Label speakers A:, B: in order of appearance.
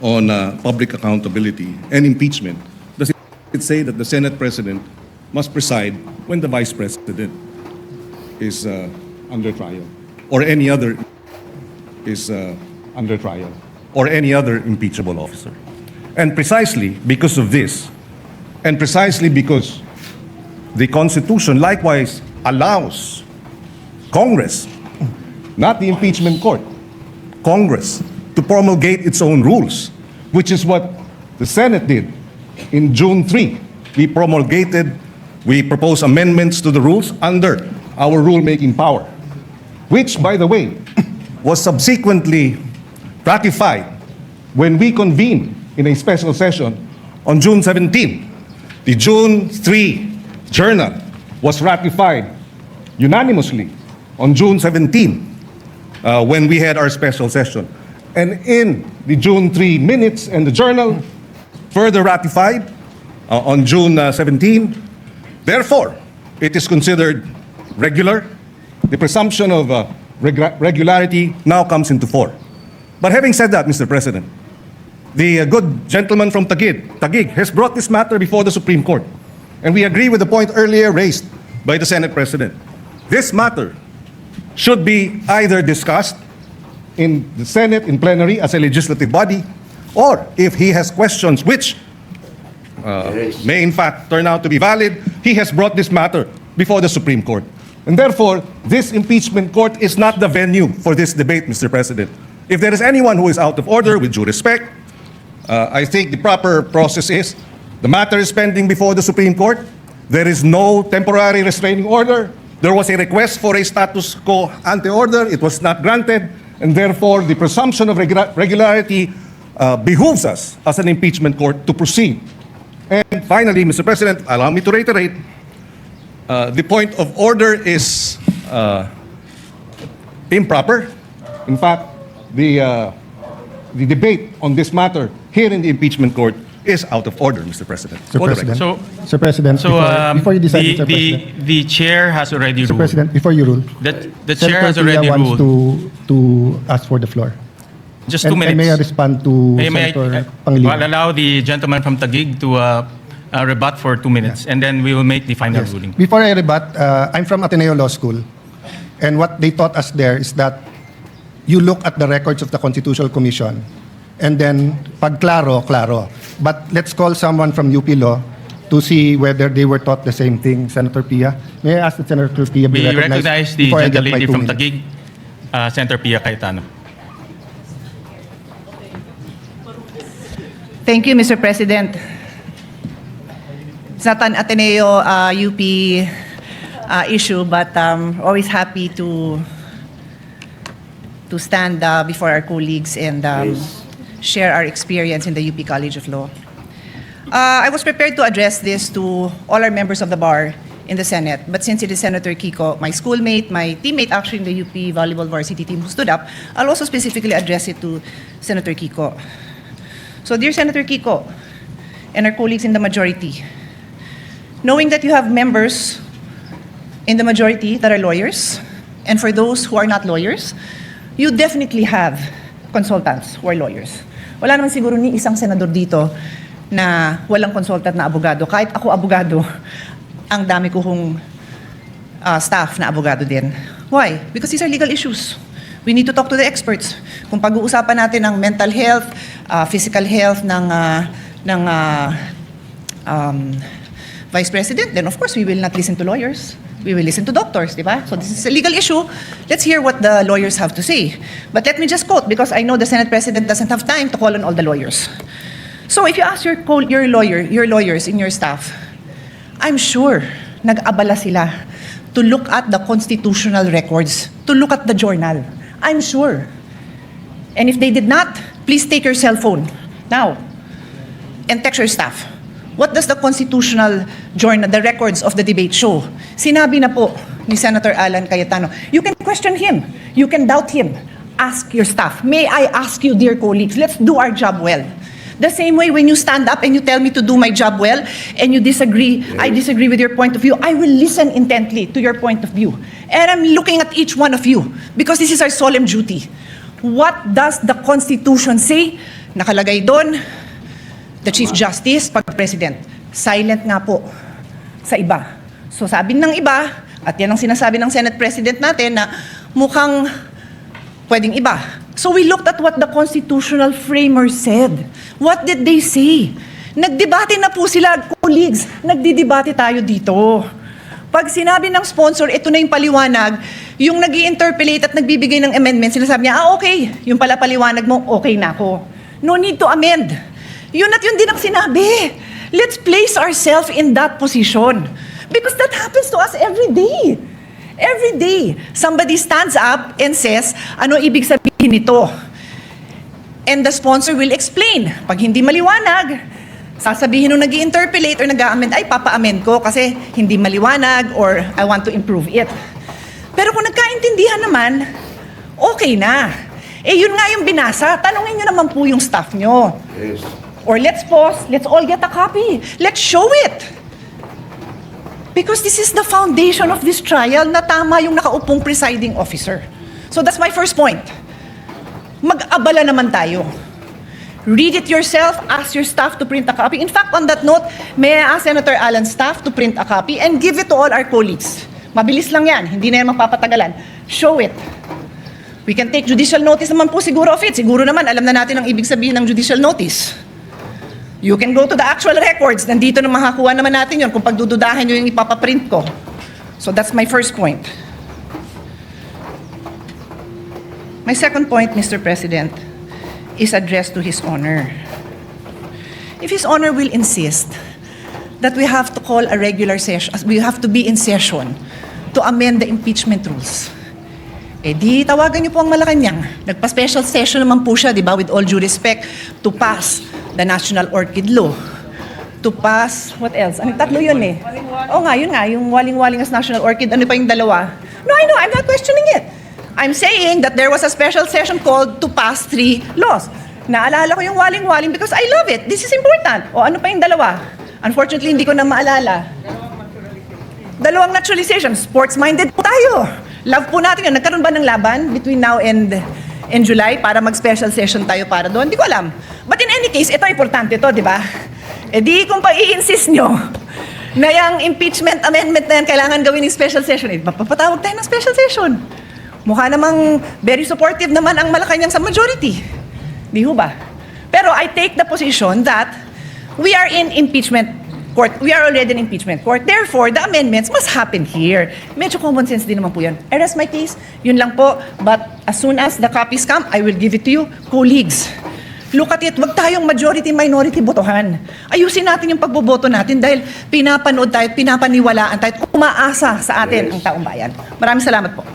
A: on public accountability and impeachment, does it say that the Senate President must preside when the Vice President is under trial or any other is under trial or any other impeachable officer? And precisely because of this, and precisely because the Constitution likewise allows Congress, not the impeachment court, Congress, to promulgate its own rules, which is what the Senate did in June 3. We proposed amendments to the rules under our rulemaking power, which, by the way, was subsequently ratified when we convened in a special session on June 17. The June 3 journal was ratified unanimously on June 17 when we had our special session. And in the June 3 minutes and the journal, further ratified on June 17. Therefore, it is considered regular. The presumption of regularity now comes into force. But having said that, Mr. President, the good gentleman from Taguig has brought this matter before the Supreme Court. And we agree with the point earlier raised by the Senate President. This matter should be either discussed in the Senate in plenary as a legislative body, or if he has questions which may in fact turn out to be valid, he has brought this matter before the Supreme Court. And therefore, this impeachment court is not the venue for this debate, Mr. President. If there is anyone who is out of order, with due respect, I think the proper process is the matter is pending before the Supreme Court. There is no temporary restraining order. There was a request for a status quo ante order. It was not granted. And therefore, the presumption of regularity behooves us as an impeachment court to proceed. And finally, Mr. President, allow me to reiterate, the point of order is improper. In fact, the debate on this matter here in the impeachment court is out of order, Mr. President.
B: Mr. President, before you decide, Mr. President,
C: the chair has already
B: Mr.
C: ruled.
B: President, before you rule,
C: The chair has already
B: wants
C: ruled.
B: to ask for the floor.
C: Just 2 minutes.
B: And may I respond to Senator Pangilinan?
C: I'll allow the gentleman from Taguig to rebut for 2 minutes, and then we will make the final ruling.
B: Before I rebut, I'm from Ateneo Law School, and what they taught us there is that you look at the records of the Constitutional Commission, and then pag klaro, klaro. But let's call someone from UP Law to see whether they were taught the same thing. Senator Pia, may I ask that Senator Pia be
C: We
B: recognized
C: recognize the
B: before I get my
C: gentlelady
B: 2
C: from
B: minutes?
C: Taguig, Senator Pia Cayetano.
D: Thank you, Mr. President. It's not an Ateneo UP issue, but always happy to stand before our colleagues and share our experience in the UP College of Law. I was prepared to address this to all our members of the bar in the Senate, but since it is Senator Kiko, my schoolmate, my teammate actually in the UP Volleyball Varsity team who stood up, I'll also specifically address it to Senator Kiko. So, dear Senator Kiko and our colleagues in the majority, knowing that you have members in the majority that are lawyers, and for those who are not lawyers, you definitely have consultants who are lawyers. Wala naman siguro ni isang senador dito na walang consultant na abogado. Kahit ako abogado, ang dami ko kong staff na abogado din. Why? Because these are legal issues. We need to talk to the experts. Kung pag-uusapan natin ng mental health, physical health ng Vice President, then of course we will not listen to lawyers. We will listen to doctors, di ba? So this is a legal issue. Let's hear what the lawyers have to say. But let me just quote, because I know the Senate President doesn't have time to call on all the lawyers. So if you ask your lawyers in your staff, I'm sure nag-abala sila to look at the constitutional records, to look at the journal. I'm sure. And if they did not, please take your cell phone now and text your staff. What does the constitutional journal, the records of the debate show? Sinabi na po ni Senator Alan Cayetano, you can question him, you can doubt him, ask your staff. May I ask you, dear colleagues, let's do our job well. The same way when you stand up and you tell me to do my job well and you disagree, I disagree with your point of view, I will listen intently to your point of view. And I'm looking at each one of you because this is our solemn duty. What does the Constitution say? Nakalagay doon, the Chief Justice, pag President. Silent nga po sa iba. So sabi ng iba, at yan ang sinasabi ng Senate President natin, na mukhang pwedeng iba. So we looked at what the constitutional framers said. What did they say? Nagdebate na po sila, colleagues. Nagdidebate tayo dito. Pag sinabi ng sponsor, ito na yung paliwanag, yung nag-i-interpolate at nagbibigay ng amendment, sinasabi niya, okay, yung pala paliwanag mo, okay na ako. No need to amend. Yun at yun din ang sinabi. Let's place ourselves in that position. Because that happens to us every day. Every day, somebody stands up and says, ano ibig sabihin nito? And the sponsor will explain. Pag hindi maliwanag, sasabihin nung nag-i-interpolate or nag-a-amend, ay, papa-amend ko kasi hindi maliwanag or I want to improve it. Pero kung nagkaintindihan naman, okay na. Eh, yun nga yung binasa. Tanungin nyo naman po yung staff nyo.
A: Yes.
D: Or let's pause, let's all get a copy. Let's show it. Because this is the foundation of this trial na tama yung nakaupong presiding officer. So that's my first point. Mag-abala naman tayo. Read it yourself, ask your staff to print a copy. In fact, on that note, may I ask Senator Alan's staff to print a copy and give it to all our colleagues. Mabilis lang yan, hindi na yan mapapatagalan. Show it. We can take judicial notice naman po siguro of it. Siguro naman, alam na natin ang ibig sabihin ng judicial notice. You can go to the actual records. Nandito na makakuha naman natin yon kung pagdududahan nyo yung ipapaprint ko. So that's my first point. My second point, Mr. President, is addressed to His Honor. If His Honor will insist that we have to call a regular session, we have to be in session to amend the impeachment rules, eh di tawagan niyo po ang Malacanang. Nagpa-special session naman po siya, di ba, with all due respect, to pass the National Orchid Law. To pass, what else? Ano, tatlo yun eh. Oo nga, yun nga, yung waling-waling as National Orchid. Ano pa yung dalawa? No, I know, I'm not questioning it. I'm saying that there was a special session called to pass 3 laws. Naalala ko yung waling-waling because I love it. This is important. O ano pa yung dalawa? Unfortunately, hindi ko na maalala. Dalawang naturalization. Sports-minded po tayo. Love po natin yun. Nagkaroon ba ng laban between now and July para mag-special session tayo para doon? Hindi ko alam. But in any case, ito importante to, di ba? E di kung pa-i-insist nyo na yung impeachment amendment na yan kailangan gawin ng special session, eh, papatawag tayo ng special session. Mukha namang very supportive naman ang Malacanang sa majority. Di ho ba? Pero I take the position that we are in impeachment court. We are already in impeachment court. Therefore, the amendments must happen here. Medyo common sense din naman po yan. I rest my case. Yun lang po. But as soon as the copies come, I will give it to you. Colleagues, look at it. Huwag tayong majority-minority botohan. Ayusin natin yung pagboboto natin dahil pinapanood tayo at pinapaniwalaan tayo at umaasa sa atin ang taong bayan. Maraming salamat po.